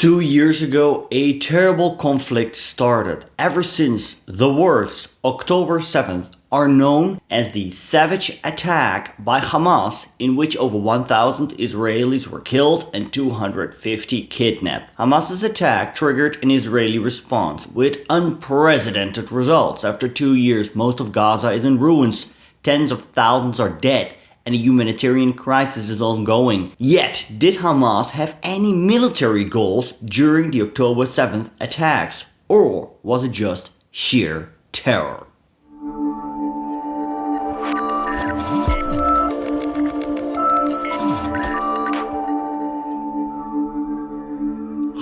2 years ago, a terrible conflict started. Ever since, the words October 7th are known as the savage attack by Hamas, in which over 1,000 Israelis were killed and 250 kidnapped. Hamas's attack triggered an Israeli response with unprecedented results. After 2 years, most of Gaza is in ruins. Tens of thousands are dead, and a humanitarian crisis is ongoing. Yet, did Hamas have any military goals during the October 7th attacks? Or was it just sheer terror?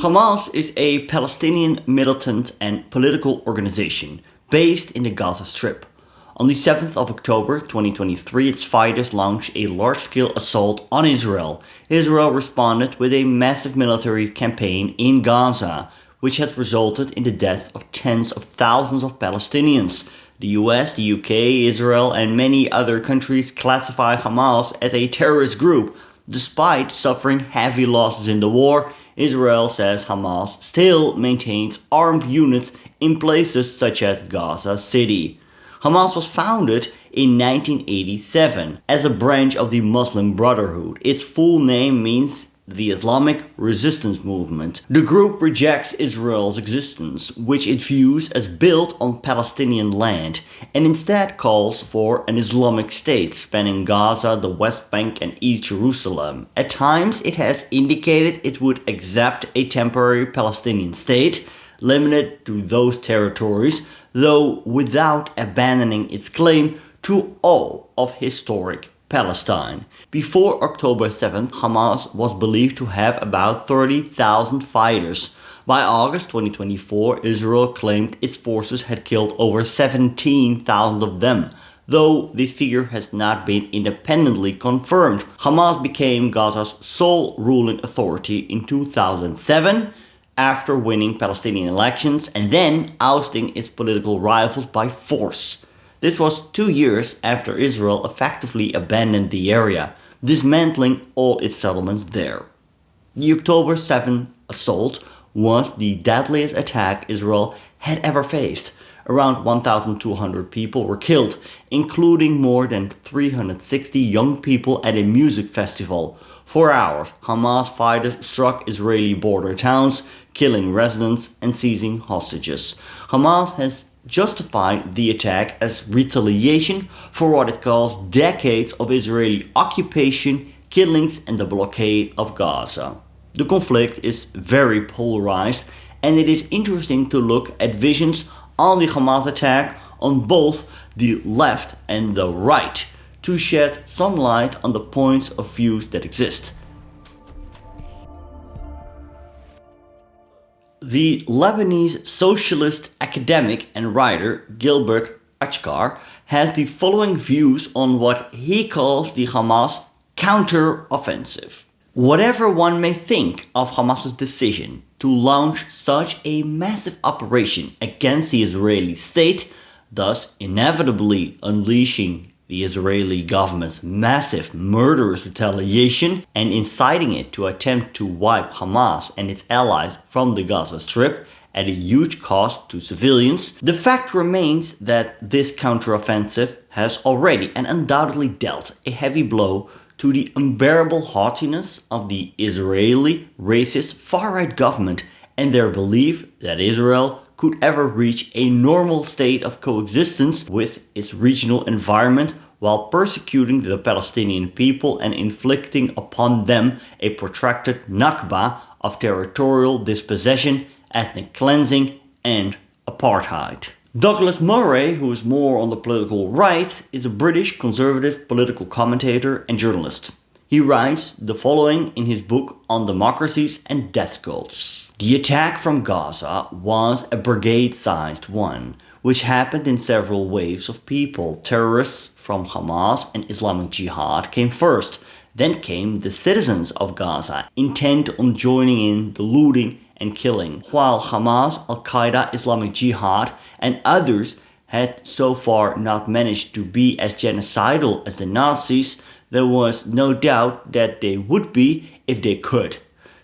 Hamas is a Palestinian militant and political organization based in the Gaza Strip. On the 7th of October 2023, its fighters launched a large-scale assault on Israel. Israel responded with a massive military campaign in Gaza, which has resulted in the death of tens of thousands of Palestinians. The US, the UK, Israel, and many other countries classify Hamas as a terrorist group. Despite suffering heavy losses in the war, Israel says Hamas still maintains armed units in places such as Gaza City. Hamas was founded in 1987 as a branch of the Muslim Brotherhood. Its full name means the Islamic Resistance Movement. The group rejects Israel's existence, which it views as built on Palestinian land, and instead calls for an Islamic state spanning Gaza, the West Bank, and East Jerusalem. At times, it has indicated it would accept a temporary Palestinian state, limited to those territories, though without abandoning its claim to all of historic Palestine. Before October 7th, Hamas was believed to have about 30,000 fighters. By August 2024, Israel claimed its forces had killed over 17,000 of them, though this figure has not been independently confirmed. Hamas became Gaza's sole ruling authority in 2007, after winning Palestinian elections and then ousting its political rivals by force. This was 2 years after Israel effectively abandoned the area, dismantling all its settlements there. The October 7th assault was the deadliest attack Israel had ever faced. Around 1,200 people were killed, including more than 360 young people at a music festival. For hours, Hamas fighters struck Israeli border towns, killing residents and seizing hostages. Hamas has justified the attack as retaliation for what it calls decades of Israeli occupation, killings, and the blockade of Gaza. The conflict is very polarized, and it is interesting to look at visions on the Hamas attack on both the left and the right to shed some light on the points of views that exist. The Lebanese socialist academic and writer Gilbert Achcar has the following views on what he calls the Hamas counter-offensive. Whatever one may think of Hamas's decision to launch such a massive operation against the Israeli state, thus inevitably unleashing the Israeli government's massive murderous retaliation and inciting it to attempt to wipe Hamas and its allies from the Gaza Strip at a huge cost to civilians, the fact remains that this counteroffensive has already and undoubtedly dealt a heavy blow to the unbearable haughtiness of the Israeli racist far-right government and their belief that Israel could ever reach a normal state of coexistence with its regional environment while persecuting the Palestinian people and inflicting upon them a protracted Nakba of territorial dispossession, ethnic cleansing, and apartheid. Douglas Murray, who is more on the political right, is a British conservative political commentator and journalist. He writes the following in his book on democracies and death cults. The attack from Gaza was a brigade-sized one, which happened in several waves of people. Terrorists from Hamas and Islamic Jihad came first. Then came the citizens of Gaza, intent on joining in the looting and killing, while Hamas, Al-Qaeda, Islamic Jihad, and others had so far not managed to be as genocidal as the Nazis. There was no doubt that they would be if they could.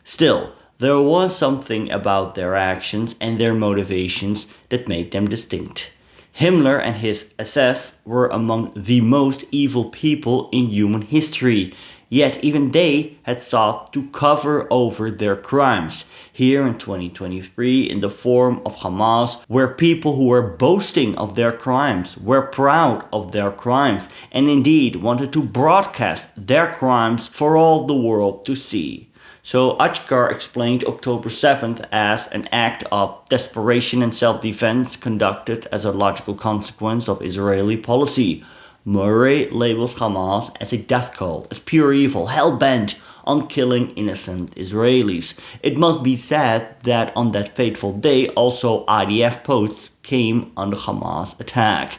Still, there was something about their actions and their motivations that made them distinct. Himmler and his SS were among the most evil people in human history, yet even they had sought to cover over their crimes. Here in 2023, in the form of Hamas, were people who were boasting of their crimes, were proud of their crimes, and indeed wanted to broadcast their crimes for all the world to see. So Achkar explained October 7th as an act of desperation and self-defense conducted as a logical consequence of Israeli policy. Murray labels Hamas as a death cult, as pure evil, hell-bent on killing innocent Israelis. It must be said that on that fateful day also IDF posts came on the Hamas attack.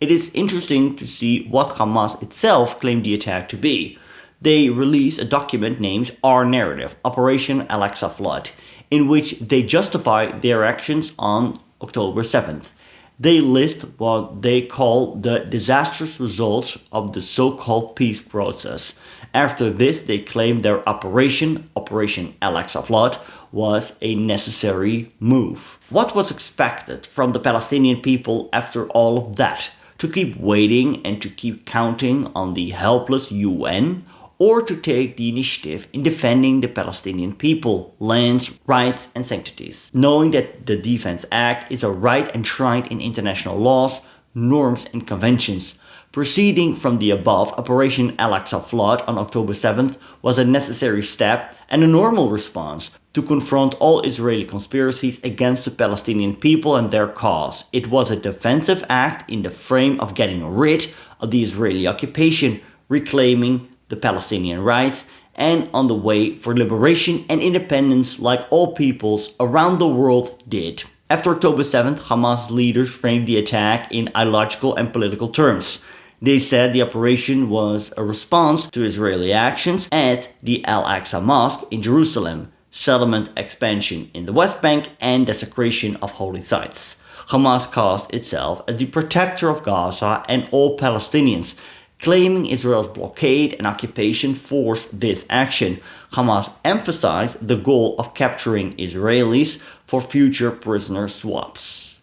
It is interesting to see what Hamas itself claimed the attack to be. They released a document named Our Narrative, Operation Al-Aqsa Flood, in which they justify their actions on October 7th. They list what they call the disastrous results of the so-called peace process. After this, they claim their Operation Al-Aqsa Flood, was a necessary move. What was expected from the Palestinian people after all of that? To keep waiting and to keep counting on the helpless UN? Or to take the initiative in defending the Palestinian people, lands, rights and sanctities, knowing that the Defense Act is a right enshrined in international laws, norms and conventions. Proceeding from the above, Operation Al-Aqsa Flood on October 7th was a necessary step and a normal response to confront all Israeli conspiracies against the Palestinian people and their cause. It was a defensive act in the frame of getting rid of the Israeli occupation, reclaiming the Palestinian rights, and on the way for liberation and independence like all peoples around the world did. After October 7th, Hamas leaders framed the attack in ideological and political terms. They said the operation was a response to Israeli actions at the Al-Aqsa Mosque in Jerusalem, settlement expansion in the West Bank, and desecration of holy sites. Hamas cast itself as the protector of Gaza and all Palestinians, claiming Israel's blockade and occupation forced this action. Hamas emphasized the goal of capturing Israelis for future prisoner swaps.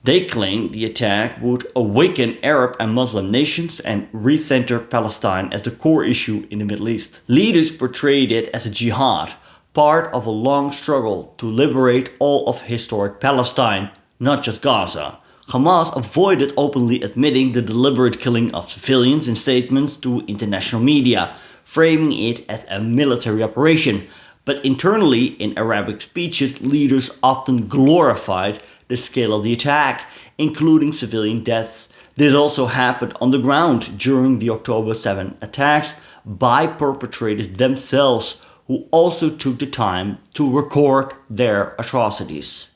They claimed the attack would awaken Arab and Muslim nations and recenter Palestine as the core issue in the Middle East. Leaders portrayed it as a jihad, part of a long struggle to liberate all of historic Palestine, not just Gaza. Hamas avoided openly admitting the deliberate killing of civilians in statements to international media, framing it as a military operation. But internally, in Arabic speeches, leaders often glorified the scale of the attack, including civilian deaths. This also happened on the ground during the October 7 attacks by perpetrators themselves, who also took the time to record their atrocities.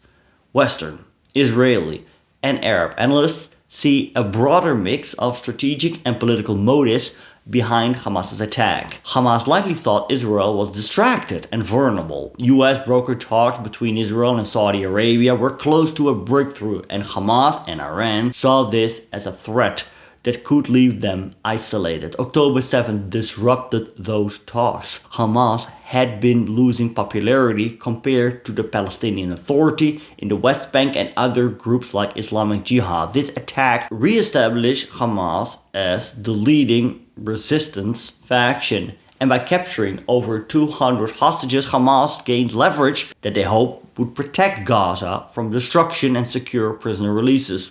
Western, Israeli, and Arab analysts see a broader mix of strategic and political motives behind Hamas's attack. Hamas likely thought Israel was distracted and vulnerable. US broker talks between Israel and Saudi Arabia were close to a breakthrough, and Hamas and Iran saw this as a threat that could leave them isolated. October 7th disrupted those talks. Hamas had been losing popularity compared to the Palestinian Authority in the West Bank and other groups like Islamic Jihad. This attack re-established Hamas as the leading resistance faction. And by capturing over 200 hostages, Hamas gained leverage that they hoped would protect Gaza from destruction and secure prisoner releases.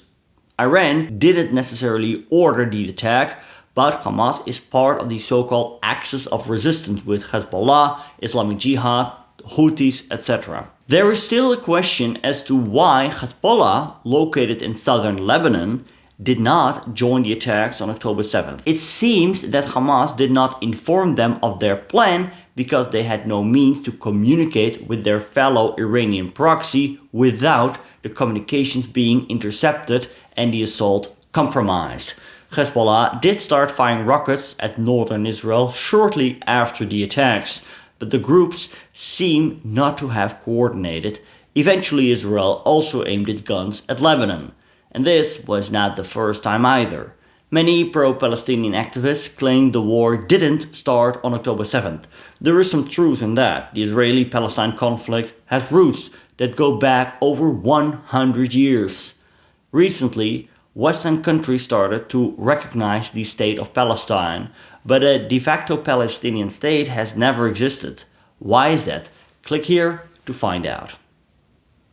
Iran didn't necessarily order the attack, but Hamas is part of the so-called axis of resistance with Hezbollah, Islamic Jihad, Houthis, etc. There is still a question as to why Hezbollah, located in southern Lebanon, did not join the attacks on October 7th. It seems that Hamas did not inform them of their plan because they had no means to communicate with their fellow Iranian proxy without the communications being intercepted and the assault compromised. Hezbollah did start firing rockets at northern Israel shortly after the attacks, but the groups seem not to have coordinated. Eventually, Israel also aimed its guns at Lebanon, and this was not the first time either. Many pro-Palestinian activists claim the war didn't start on October 7th. There is some truth in that. The Israeli-Palestine conflict has roots that go back over 100 years. Recently, Western countries started to recognize the state of Palestine, but a de facto Palestinian state has never existed. Why is that? Click here to find out.